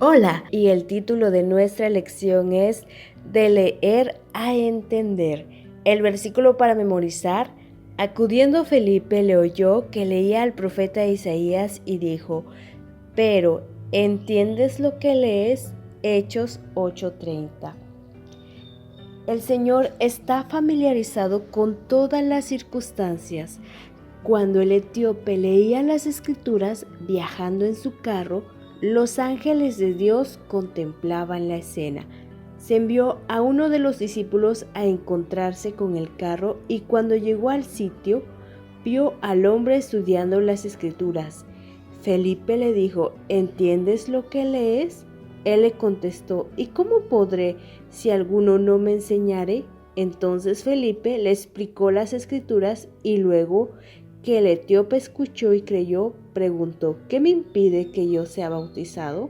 Hola, y el título de nuestra lección es De leer a entender. El versículo para memorizar: acudiendo Felipe le oyó que leía al profeta Isaías y dijo: pero, ¿entiendes lo que lees? Hechos 8:30. El Señor está familiarizado con todas las circunstancias. Cuando el etíope leía las escrituras viajando en su carro, los ángeles de Dios contemplaban la escena. Se envió a uno de los discípulos a encontrarse con el carro y cuando llegó al sitio, vio al hombre estudiando las escrituras. Felipe le dijo: ¿entiendes lo que lees? Él le contestó: ¿y cómo podré si alguno no me enseñare? Entonces Felipe le explicó las escrituras y luego que el etíope escuchó y creyó, preguntó: ¿qué me impide que yo sea bautizado?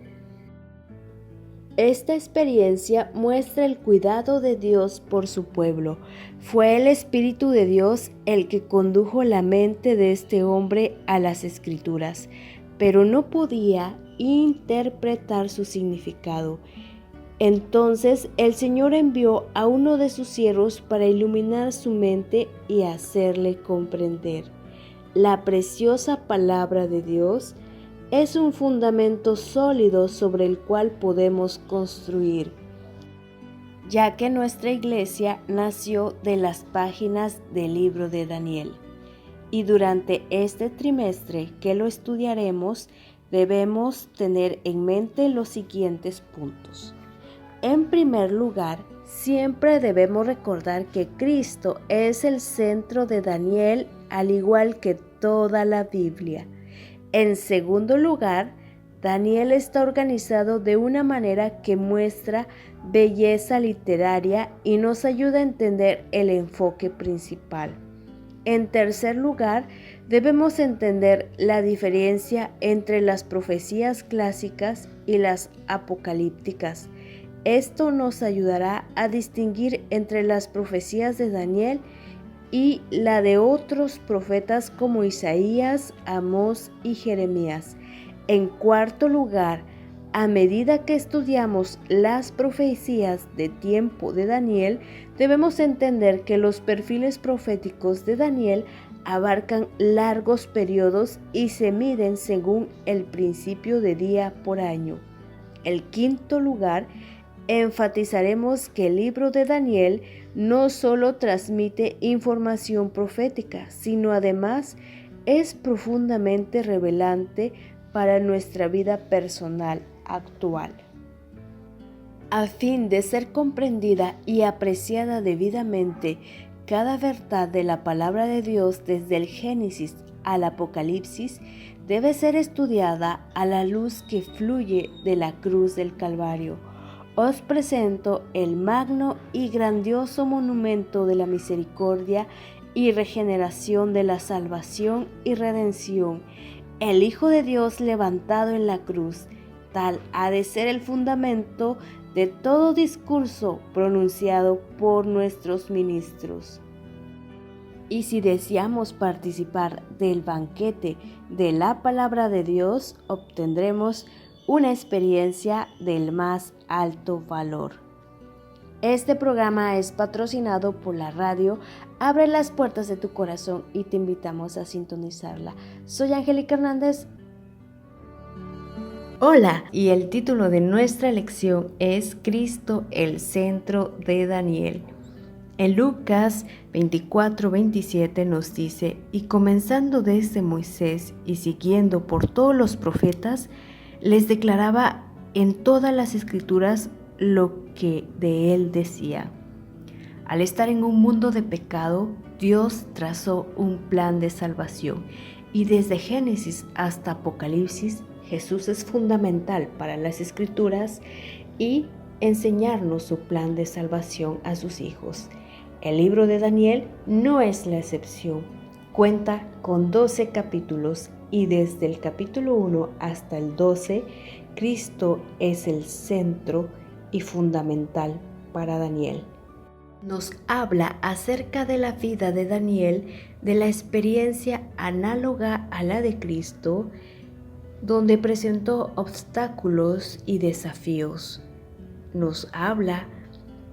Esta experiencia muestra el cuidado de Dios por su pueblo. Fue el Espíritu de Dios el que condujo la mente de este hombre a las Escrituras, pero no podía interpretar su significado. Entonces el Señor envió a uno de sus siervos para iluminar su mente y hacerle comprender. La preciosa palabra de Dios es un fundamento sólido sobre el cual podemos construir, ya que nuestra iglesia nació de las páginas del libro de Daniel. Y durante este trimestre que lo estudiaremos, debemos tener en mente los siguientes puntos. En primer lugar, siempre debemos recordar que Cristo es el centro de Daniel, al igual que toda la Biblia. En segundo lugar, Daniel está organizado de una manera que muestra belleza literaria y nos ayuda a entender el enfoque principal. En tercer lugar, debemos entender la diferencia entre las profecías clásicas y las apocalípticas. Esto nos ayudará a distinguir entre las profecías de Daniel y la de otros profetas como Isaías, Amós y Jeremías. En cuarto lugar, a medida que estudiamos las profecías de tiempo de Daniel, debemos entender que los perfiles proféticos de Daniel abarcan largos periodos y se miden según el principio de día por año. En quinto lugar, enfatizaremos que el libro de Daniel no solo transmite información profética, sino además es profundamente revelante para nuestra vida personal actual. A fin de ser comprendida y apreciada debidamente, cada verdad de la palabra de Dios desde el Génesis al Apocalipsis debe ser estudiada a la luz que fluye de la cruz del Calvario. Os presento el magno y grandioso monumento de la misericordia y regeneración de la salvación y redención, el Hijo de Dios levantado en la cruz. Tal ha de ser el fundamento de todo discurso pronunciado por nuestros ministros. Y si deseamos participar del banquete de la palabra de Dios, obtendremos una experiencia del más alto valor. Este programa es patrocinado por la radio Abre las puertas de tu corazón y te invitamos a sintonizarla. Soy Angélica Hernández. Hola, y el título de nuestra lección es Cristo, el centro de Daniel. En Lucas 24:27 nos dice: y comenzando desde Moisés y siguiendo por todos los profetas, les declaraba en todas las escrituras lo que de él decía. Al estar en un mundo de pecado, Dios trazó un plan de salvación y desde Génesis hasta Apocalipsis, Jesús es fundamental para las escrituras y enseñarnos su plan de salvación a sus hijos. El libro de Daniel no es la excepción. Cuenta con 12 capítulos y desde el capítulo 1 hasta el 12, Cristo es el centro y fundamental para Daniel. Nos habla acerca de la vida de Daniel, de la experiencia análoga a la de Cristo, donde presentó obstáculos y desafíos. Nos habla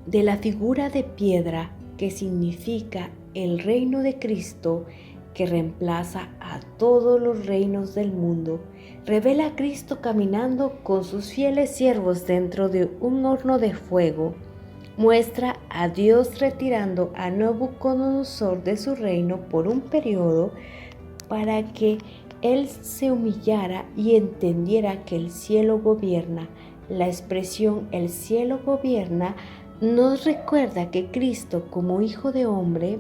de la figura de piedra que significa el reino de Cristo, que reemplaza a todos los reinos del mundo. Revela a Cristo caminando con sus fieles siervos dentro de un horno de fuego. Muestra a Dios retirando a Nabucodonosor de su reino por un periodo para que él se humillara y entendiera que el cielo gobierna. La expresión "el cielo gobierna" nos recuerda que Cristo, como Hijo de Hombre,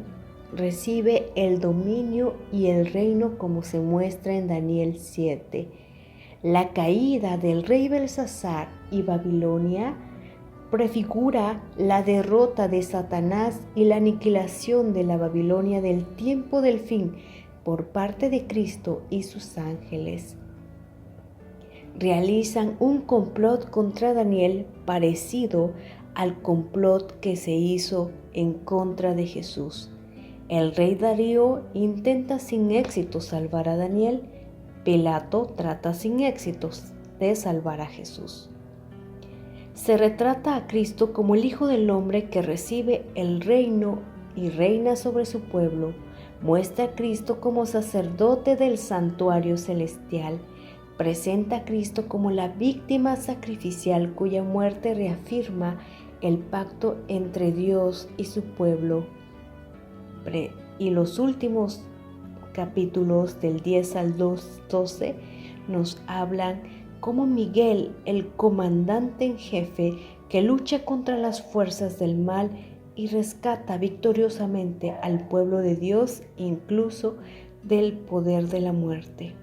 recibe el dominio y el reino, como se muestra en Daniel 7. La caída del rey Belsasar y Babilonia prefigura la derrota de Satanás y la aniquilación de la Babilonia del tiempo del fin por parte de Cristo y sus ángeles. Realizan un complot contra Daniel parecido al complot que se hizo en contra de Jesús. El rey Darío intenta sin éxito salvar a Daniel. Pilato trata sin éxitos de salvar a Jesús. Se retrata a Cristo como el Hijo del Hombre que recibe el reino y reina sobre su pueblo. Muestra a Cristo como sacerdote del santuario celestial. Presenta a Cristo como la víctima sacrificial cuya muerte reafirma el pacto entre Dios y su pueblo. Y los últimos capítulos del 10 al 12 nos hablan como Miguel, el comandante en jefe que lucha contra las fuerzas del mal y rescata victoriosamente al pueblo de Dios, incluso del poder de la muerte.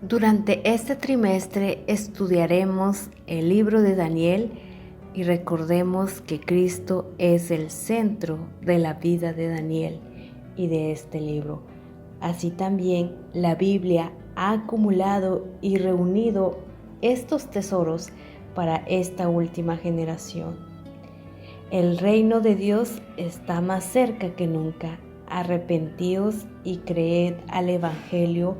Durante este trimestre estudiaremos el libro de Daniel y recordemos que Cristo es el centro de la vida de Daniel y de este libro. Así también la Biblia ha acumulado y reunido estos tesoros para esta última generación. El reino de Dios está más cerca que nunca. Arrepentíos y creed al Evangelio,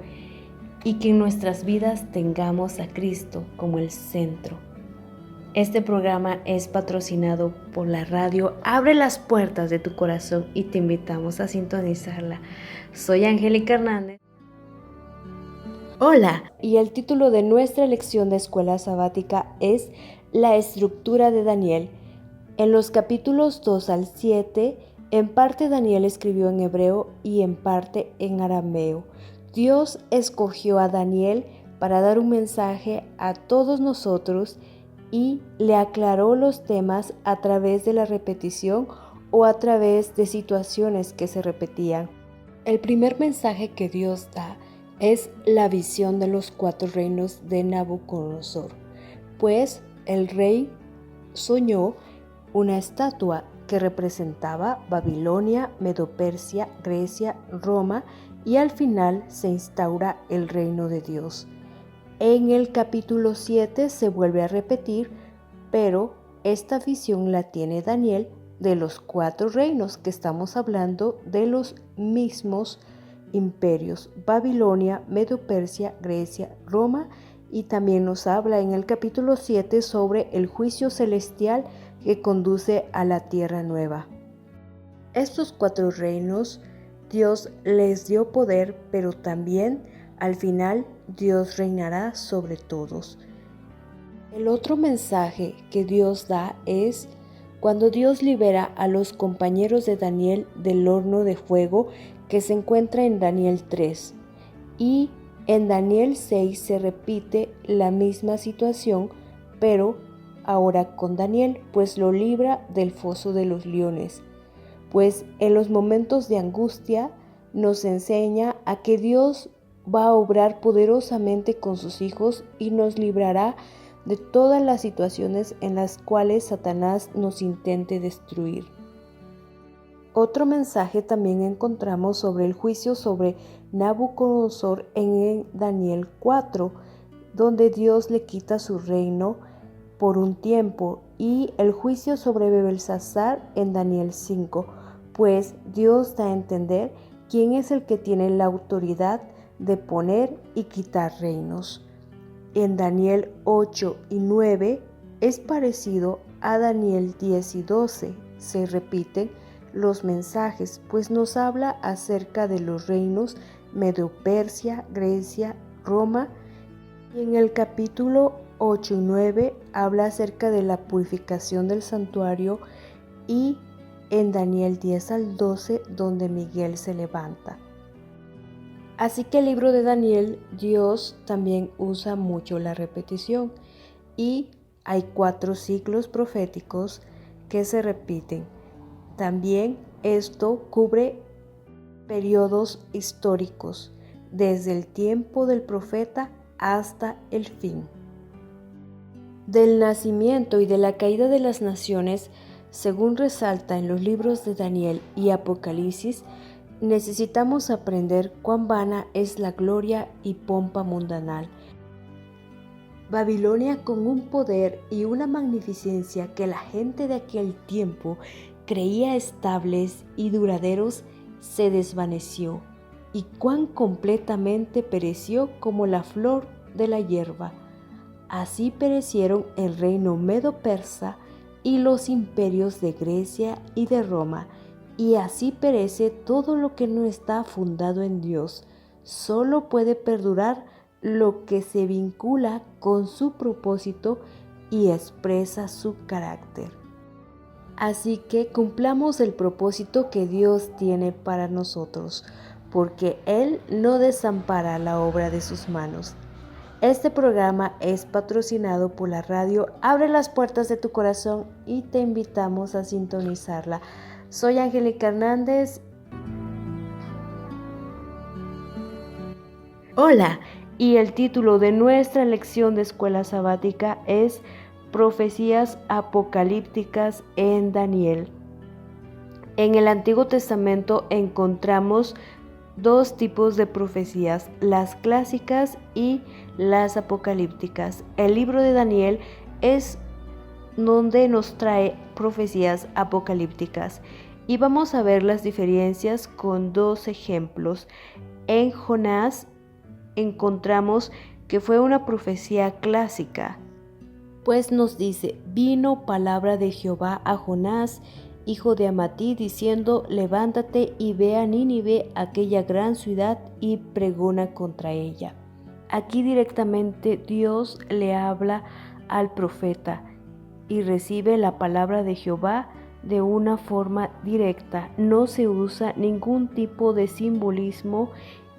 y que en nuestras vidas tengamos a Cristo como el centro. Este programa es patrocinado por la radio Abre las puertas de tu corazón y te invitamos a sintonizarla. Soy Angélica Hernández. Hola, y el título de nuestra lección de escuela sabática es La estructura de Daniel. En los capítulos 2 al 7, en parte Daniel escribió en hebreo y en parte en arameo. Dios escogió a Daniel para dar un mensaje a todos nosotros y le aclaró los temas a través de la repetición o a través de situaciones que se repetían. El primer mensaje que Dios da es la visión de los 4 reinos de Nabucodonosor, pues el rey soñó una estatua que representaba Babilonia, Medo-Persia, Grecia, Roma, y al final se instaura el reino de Dios. En el capítulo 7 se vuelve a repetir, pero esta visión la tiene Daniel de los 4 reinos, que estamos hablando de los mismos imperios: Babilonia, Medo-Persia, Grecia, Roma, y también nos habla en el capítulo 7 sobre el juicio celestial que conduce a la tierra nueva. Estos 4 reinos Dios les dio poder, pero también al final Dios reinará sobre todos. El otro mensaje que Dios da es cuando Dios libera a los compañeros de Daniel del horno de fuego, que se encuentra en Daniel 3. Y en Daniel 6 se repite la misma situación, pero ahora con Daniel, pues lo libra del foso de los leones. Pues en los momentos de angustia nos enseña a que Dios va a obrar poderosamente con sus hijos y nos librará de todas las situaciones en las cuales Satanás nos intente destruir. Otro mensaje también encontramos sobre el juicio sobre Nabucodonosor en Daniel 4, donde Dios le quita su reino por un tiempo, y el juicio sobre Belsasar en Daniel 5, pues Dios da a entender quién es el que tiene la autoridad de poner y quitar reinos. en Daniel 8 y 9 es parecido a Daniel 10 y 12. Se repiten los mensajes, pues nos habla acerca de los reinos Medo-Persia, Grecia, Roma, y en el capítulo 8 y 9 habla acerca de la purificación del santuario, y en Daniel 10 al 12 donde Miguel se levanta. Así que el libro de Daniel, Dios también usa mucho la repetición, y hay 4 ciclos proféticos que se repiten. También esto cubre periodos históricos, desde el tiempo del profeta hasta el fin. Del nacimiento y de la caída de las naciones, según resalta en los libros de Daniel y Apocalipsis, necesitamos aprender cuán vana es la gloria y pompa mundanal. Babilonia, con un poder y una magnificencia que la gente de aquel tiempo creía estables y duraderos, se desvaneció, y cuán completamente pereció como la flor de la hierba. Así perecieron el reino medo-persa y los imperios de Grecia y de Roma, y así perece todo lo que no está fundado en Dios. Solo puede perdurar lo que se vincula con su propósito y expresa su carácter. Así que cumplamos el propósito que Dios tiene para nosotros, porque Él no desampara la obra de sus manos. Este programa es patrocinado por la radio Abre las puertas de tu corazón y te invitamos a sintonizarla. Soy Angélica Hernández. Hola, y el título de nuestra lección de escuela sabática es Profecías apocalípticas en Daniel. En el Antiguo Testamento encontramos 2 tipos de profecías, las clásicas y las apocalípticas. El libro de Daniel es donde nos trae profecías apocalípticas, y vamos a ver las diferencias con 2 ejemplos. En Jonás encontramos que fue una profecía clásica, pues nos dice: vino palabra de Jehová a Jonás, hijo de Amatí, diciendo: levántate y ve a Nínive, aquella gran ciudad, y pregona contra ella. Aquí directamente Dios le habla al profeta y recibe la palabra de Jehová de una forma directa. No se usa ningún tipo de simbolismo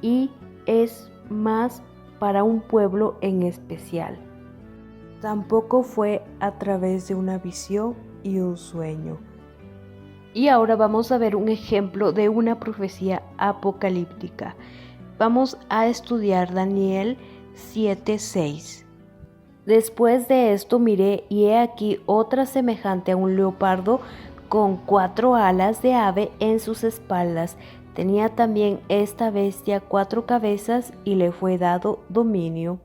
y es más para un pueblo en especial. Tampoco fue a través de una visión y un sueño. Y ahora vamos a ver un ejemplo de una profecía apocalíptica. Vamos a estudiar Daniel 7:6. Después de esto miré, y he aquí otra semejante a un leopardo, con 4 alas de ave en sus espaldas. Tenía también esta bestia 4 cabezas, y le fue dado dominio.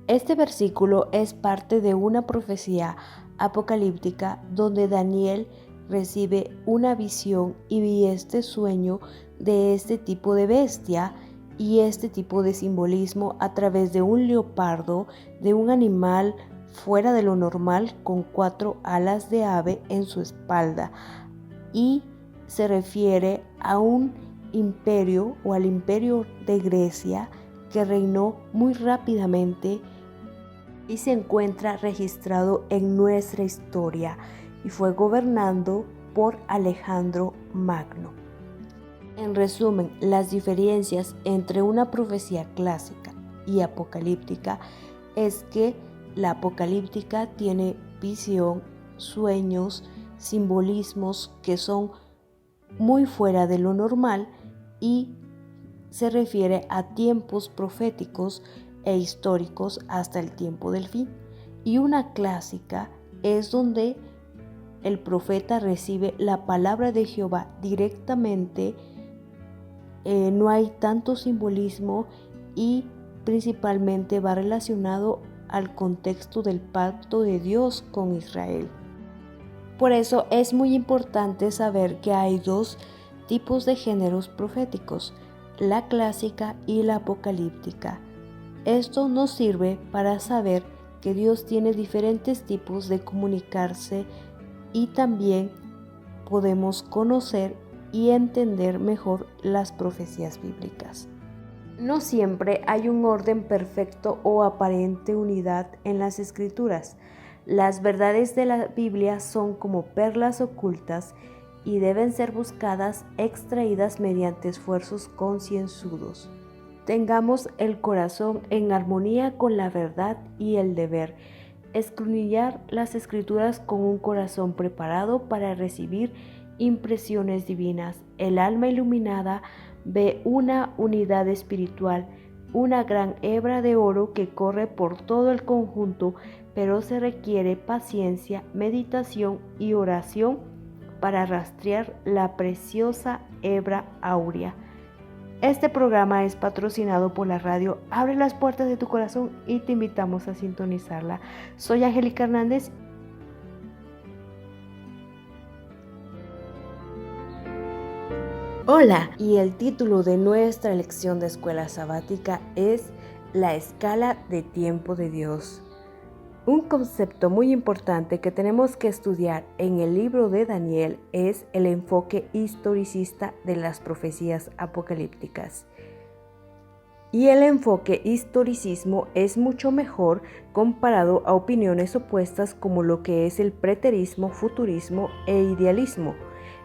Este versículo es parte de una profecía apocalíptica donde Daniel recibe una visión y este sueño de este tipo de bestia y este tipo de simbolismo a través de un leopardo, de un animal fuera de lo normal con 4 alas de ave en su espalda, y se refiere a un imperio o al imperio de Grecia que reinó muy rápidamente y se encuentra registrado en nuestra historia y fue gobernado por Alejandro Magno. En resumen, las diferencias entre una profecía clásica y apocalíptica es que la apocalíptica tiene visión, sueños, simbolismos que son muy fuera de lo normal y se refiere a tiempos proféticos e históricos hasta el tiempo del fin. Y una clásica es donde el profeta recibe la palabra de Jehová directamente, no hay tanto simbolismo y principalmente va relacionado al contexto del pacto de Dios con Israel. Por eso es muy importante saber que hay 2 tipos de géneros proféticos, la clásica y la apocalíptica. Esto nos sirve para saber que Dios tiene diferentes tipos de comunicarse y también podemos conocer y entender mejor las profecías bíblicas. No siempre hay un orden perfecto o aparente unidad en las escrituras. Las verdades de la Biblia son como perlas ocultas y deben ser buscadas, extraídas mediante esfuerzos concienzudos. Tengamos el corazón en armonía con la verdad y el deber, escudriñar las escrituras con un corazón preparado para recibir impresiones divinas. El alma iluminada ve una unidad espiritual, una gran hebra de oro que corre por todo el conjunto, pero se requiere paciencia, meditación y oración para rastrear la preciosa hebra áurea. Este programa es patrocinado por la radio Abre las puertas de tu corazón y te invitamos a sintonizarla. Soy Angélica Hernández. Hola, y el título de nuestra lección de escuela sabática es La escala de tiempo de Dios. Un concepto muy importante que tenemos que estudiar en el libro de Daniel es el enfoque historicista de las profecías apocalípticas. Y el enfoque historicismo es mucho mejor comparado a opiniones opuestas como lo que es el preterismo, futurismo e idealismo.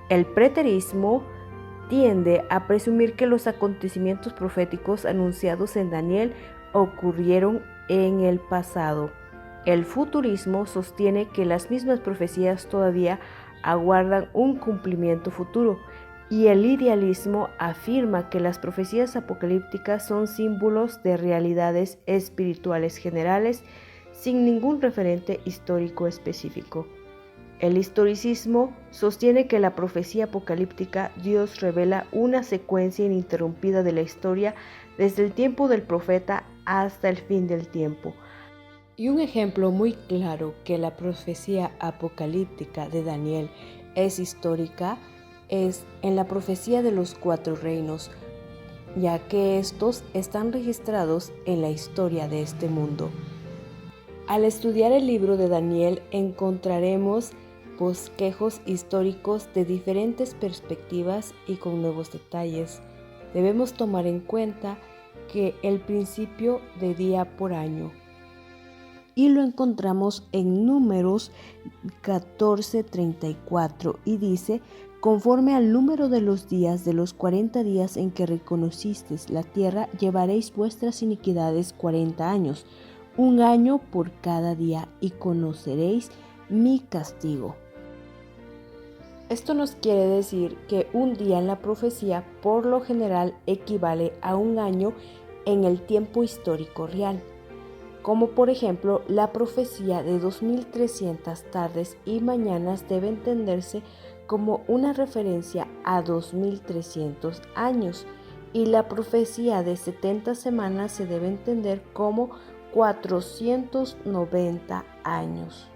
El preterismo tiende a presumir que los acontecimientos proféticos anunciados en Daniel ocurrieron en el pasado. El futurismo sostiene que las mismas profecías todavía aguardan un cumplimiento futuro, y el idealismo afirma que las profecías apocalípticas son símbolos de realidades espirituales generales sin ningún referente histórico específico. El historicismo sostiene que la profecía apocalíptica Dios revela una secuencia ininterrumpida de la historia desde el tiempo del profeta hasta el fin del tiempo. Y un ejemplo muy claro que la profecía apocalíptica de Daniel es histórica es en la profecía de los 4 reinos, ya que estos están registrados en la historia de este mundo. Al estudiar el libro de Daniel encontraremos bosquejos históricos de diferentes perspectivas y con nuevos detalles. Debemos tomar en cuenta que el principio de día por año, y lo encontramos en Números 14:34 y dice: conforme al número de los días de los 40 días en que reconocisteis la tierra, llevaréis vuestras iniquidades 40 años, un año por cada día, y conoceréis mi castigo. Esto nos quiere decir que un día en la profecía por lo general equivale a un año en el tiempo histórico real, como por ejemplo la profecía de 2300 tardes y mañanas debe entenderse como una referencia a 2300 años, y la profecía de 70 semanas se debe entender como 490 años.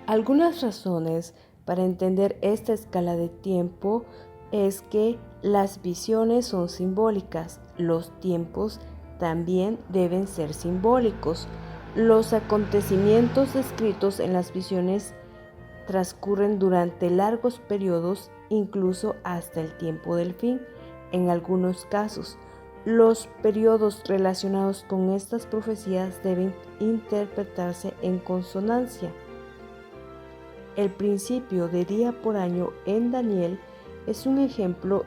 Algunas razones para entender esta escala de tiempo es que las visiones son simbólicas, los tiempos también deben ser simbólicos. Los acontecimientos descritos en las visiones transcurren durante largos periodos, incluso hasta el tiempo del fin. En algunos casos, los periodos relacionados con estas profecías deben interpretarse en consonancia. El principio de día por año en Daniel es un ejemplo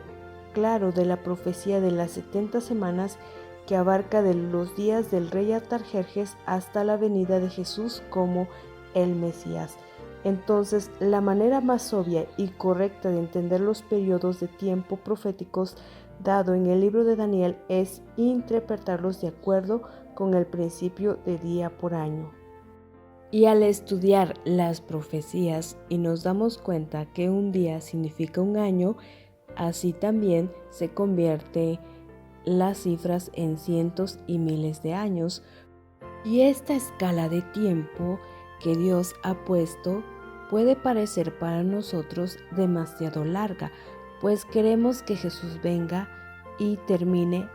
claro de la profecía de las 70 semanas que abarca de los días del rey Artajerjes hasta la venida de Jesús como el Mesías. Entonces, la manera más obvia y correcta de entender los periodos de tiempo proféticos dado en el libro de Daniel es interpretarlos de acuerdo con el principio de día por año. Y al estudiar las profecías y nos damos cuenta que un día significa un año, así también se convierte las cifras en cientos y miles de años. Y esta escala de tiempo que Dios ha puesto puede parecer para nosotros demasiado larga, pues queremos que Jesús venga y termine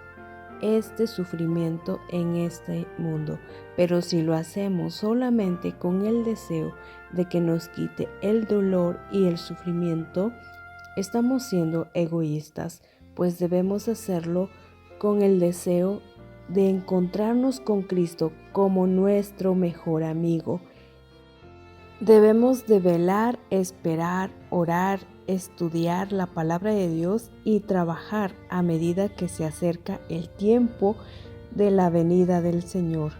este sufrimiento en este mundo, pero si lo hacemos solamente con el deseo de que nos quite el dolor y el sufrimiento, estamos siendo egoístas, pues debemos hacerlo con el deseo de encontrarnos con Cristo como nuestro mejor amigo. Debemos de velar, esperar, orar, estudiar la palabra de Dios y trabajar a medida que se acerca el tiempo de la venida del Señor.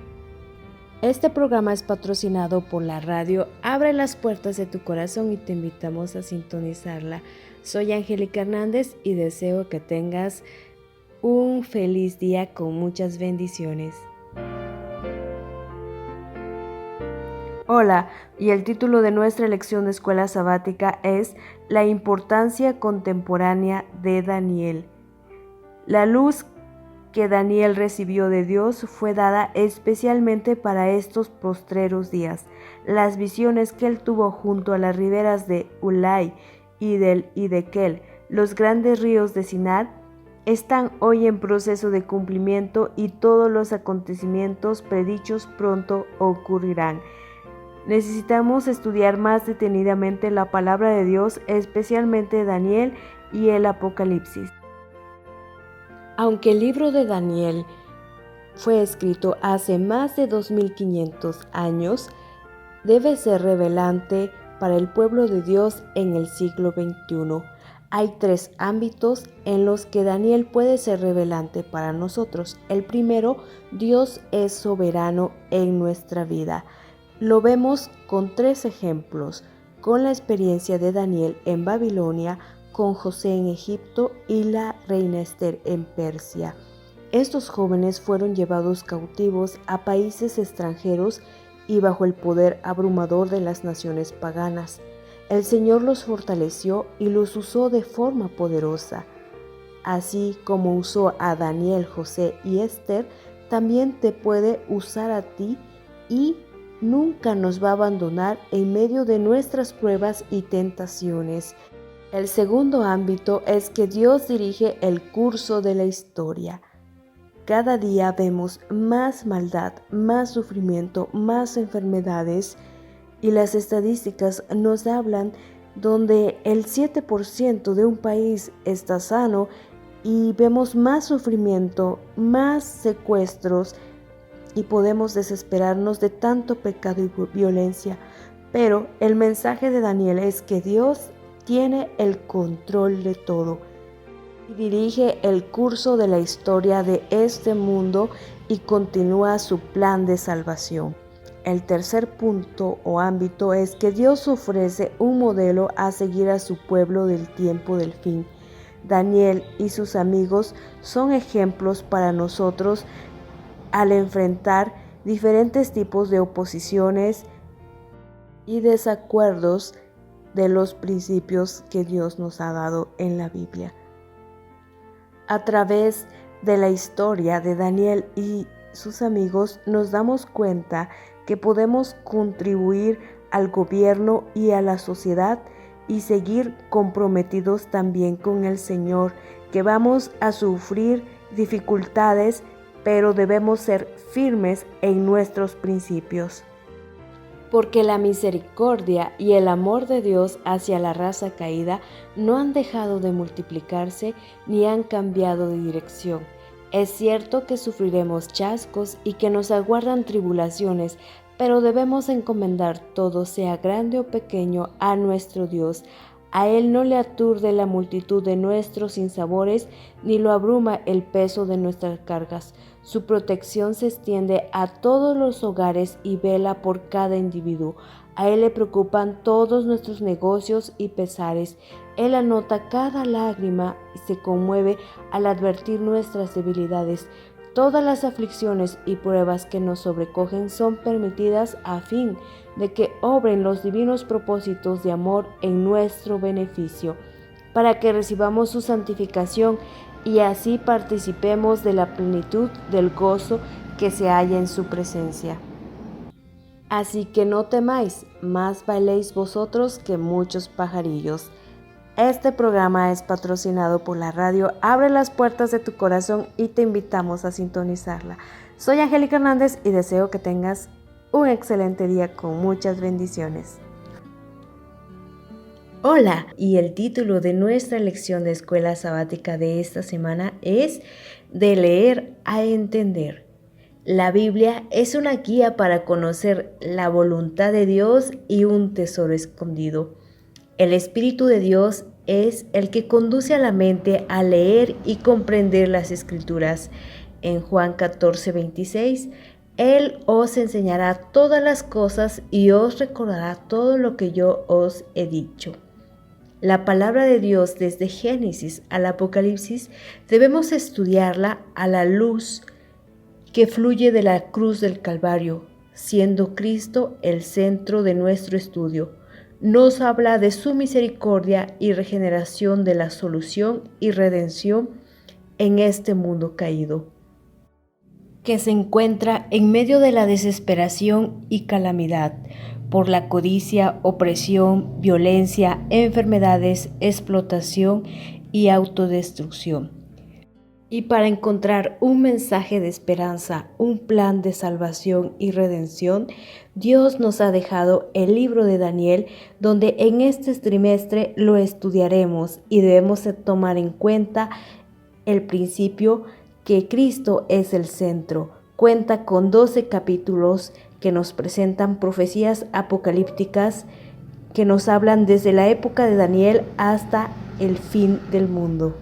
Este programa es patrocinado por la radio Abre las puertas de tu corazón y te invitamos a sintonizarla. Soy Angélica Hernández y deseo que tengas un feliz día con muchas bendiciones. Hola, y el título de nuestra lección de escuela sabática es La importancia contemporánea de Daniel. La luz que Daniel recibió de Dios fue dada especialmente para estos postreros días. Las visiones que él tuvo junto a las riberas de Ulai y del Hiddekel, los grandes ríos de Sinar, están hoy en proceso de cumplimiento y todos los acontecimientos predichos pronto ocurrirán. Necesitamos estudiar más detenidamente la palabra de Dios, especialmente Daniel y el Apocalipsis. Aunque el libro de Daniel fue escrito hace más de 2500 años, debe ser revelante para el pueblo de Dios en el siglo XXI. Hay 3 ámbitos en los que Daniel puede ser revelante para nosotros. El primero, Dios es soberano en nuestra vida. Lo vemos con 3 ejemplos, con la experiencia de Daniel en Babilonia, con José en Egipto y la reina Esther en Persia. Estos jóvenes fueron llevados cautivos a países extranjeros y bajo el poder abrumador de las naciones paganas. El Señor los fortaleció y los usó de forma poderosa. Así como usó a Daniel, José y Esther, también te puede usar a ti y nunca nos va a abandonar en medio de nuestras pruebas y tentaciones. El segundo ámbito es que Dios dirige el curso de la historia. Cada día vemos más maldad, más sufrimiento, más enfermedades y las estadísticas nos hablan donde el 7% de un país está sano y vemos más sufrimiento, más secuestros y podemos desesperarnos de tanto pecado y violencia. Pero el mensaje de Daniel es que Dios tiene el control de todo y dirige el curso de la historia de este mundo y continúa su plan de salvación. El tercer punto o ámbito es que Dios ofrece un modelo a seguir a su pueblo del tiempo del fin. Daniel y sus amigos son ejemplos para nosotros al enfrentar diferentes tipos de oposiciones y desacuerdos de los principios que Dios nos ha dado en la Biblia. A través de la historia de Daniel y sus amigos nos damos cuenta que podemos contribuir al gobierno y a la sociedad y seguir comprometidos también con el Señor, que vamos a sufrir dificultades, pero debemos ser firmes en nuestros principios. Porque la misericordia y el amor de Dios hacia la raza caída no han dejado de multiplicarse ni han cambiado de dirección. Es cierto que sufriremos chascos y que nos aguardan tribulaciones, pero debemos encomendar todo, sea grande o pequeño, a nuestro Dios. A Él no le aturde la multitud de nuestros sinsabores, ni lo abruma el peso de nuestras cargas. Su protección se extiende a todos los hogares y vela por cada individuo. A Él le preocupan todos nuestros negocios y pesares. Él anota cada lágrima y se conmueve al advertir nuestras debilidades. Todas las aflicciones y pruebas que nos sobrecogen son permitidas a fin de que obren los divinos propósitos de amor en nuestro beneficio, para que recibamos su santificación y así participemos de la plenitud del gozo que se halla en su presencia. Así que no temáis, más valéis vosotros que muchos pajarillos. Este programa es patrocinado por la radio Abre las puertas de tu corazón y te invitamos a sintonizarla. Soy Angélica Hernández y deseo que tengas un excelente día con muchas bendiciones. Hola, y el título de nuestra lección de escuela sabática de esta semana es De leer a entender. La Biblia es una guía para conocer la voluntad de Dios y un tesoro escondido. El Espíritu de Dios es el que conduce a la mente a leer y comprender las Escrituras. En Juan 14:26, Él os enseñará todas las cosas y os recordará todo lo que yo os he dicho. La palabra de Dios desde Génesis al Apocalipsis debemos estudiarla a la luz que fluye de la cruz del Calvario, siendo Cristo el centro de nuestro estudio. Nos habla de su misericordia y regeneración, de la solución y redención en este mundo caído, que se encuentra en medio de la desesperación y calamidad, por la codicia, opresión, violencia, enfermedades, explotación y autodestrucción. Y para encontrar un mensaje de esperanza, un plan de salvación y redención, Dios nos ha dejado el libro de Daniel, donde en este trimestre lo estudiaremos y debemos tomar en cuenta el principio que Cristo es el centro. Cuenta con 12 capítulos que nos presentan profecías apocalípticas que nos hablan desde la época de Daniel hasta el fin del mundo.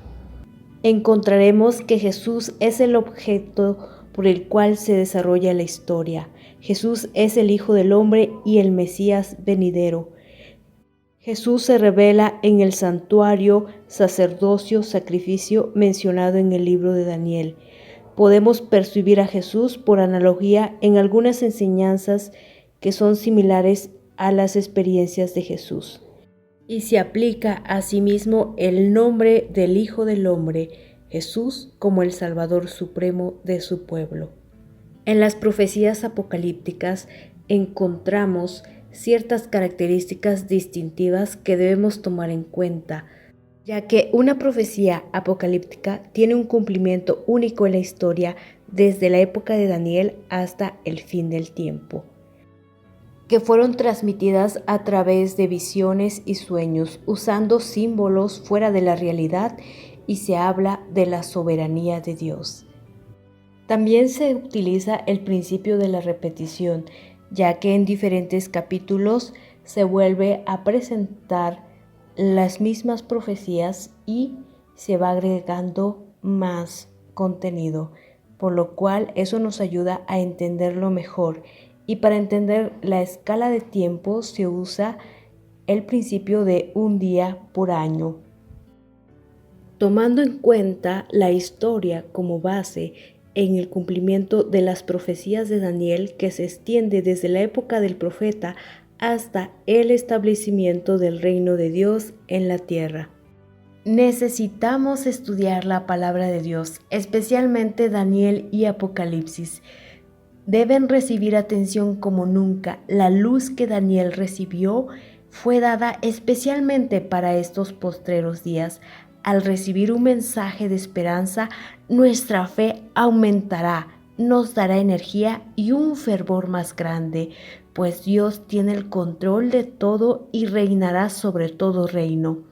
Encontraremos que Jesús es el objeto por el cual se desarrolla la historia. Jesús es el Hijo del Hombre y el Mesías venidero. Jesús se revela en el santuario, sacerdocio, sacrificio mencionado en el libro de Daniel. Podemos percibir a Jesús por analogía en algunas enseñanzas que son similares a las experiencias de Jesús. Y se aplica a sí mismo el nombre del Hijo del Hombre, Jesús, como el Salvador supremo de su pueblo. En las profecías apocalípticas encontramos ciertas características distintivas que debemos tomar en cuenta, ya que una profecía apocalíptica tiene un cumplimiento único en la historia desde la época de Daniel hasta el fin del tiempo, que fueron transmitidas a través de visiones y sueños, usando símbolos fuera de la realidad, y se habla de la soberanía de Dios. También se utiliza el principio de la repetición, ya que en diferentes capítulos se vuelve a presentar las mismas profecías y se va agregando más contenido, por lo cual eso nos ayuda a entenderlo mejor. Y para entender la escala de tiempo se usa el principio de un día por año. Tomando en cuenta la historia como base en el cumplimiento de las profecías de Daniel, que se extiende desde la época del profeta hasta el establecimiento del reino de Dios en la tierra. Necesitamos estudiar la palabra de Dios, especialmente Daniel y Apocalipsis. Deben recibir atención como nunca. La luz que Daniel recibió fue dada especialmente para estos postreros días. Al recibir un mensaje de esperanza, nuestra fe aumentará, nos dará energía y un fervor más grande, pues Dios tiene el control de todo y reinará sobre todo reino.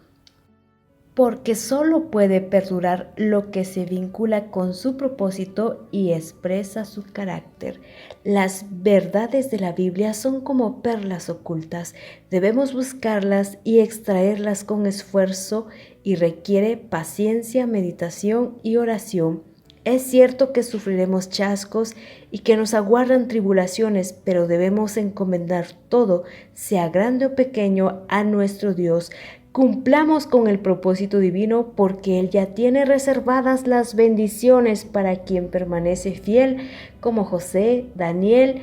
Porque solo puede perdurar lo que se vincula con su propósito y expresa su carácter. Las verdades de la Biblia son como perlas ocultas. Debemos buscarlas y extraerlas con esfuerzo y requiere paciencia, meditación y oración. Es cierto que sufriremos chascos y que nos aguardan tribulaciones, pero debemos encomendar todo, sea grande o pequeño, a nuestro Dios. Cumplamos con el propósito divino porque Él ya tiene reservadas las bendiciones para quien permanece fiel, como José, Daniel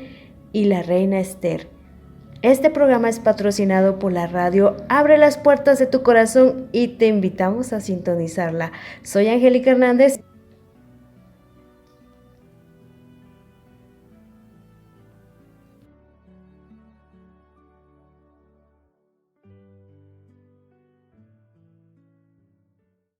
y la reina Esther. Este programa es patrocinado por la radio Abre las puertas de tu corazón y te invitamos a sintonizarla. Soy Angélica Hernández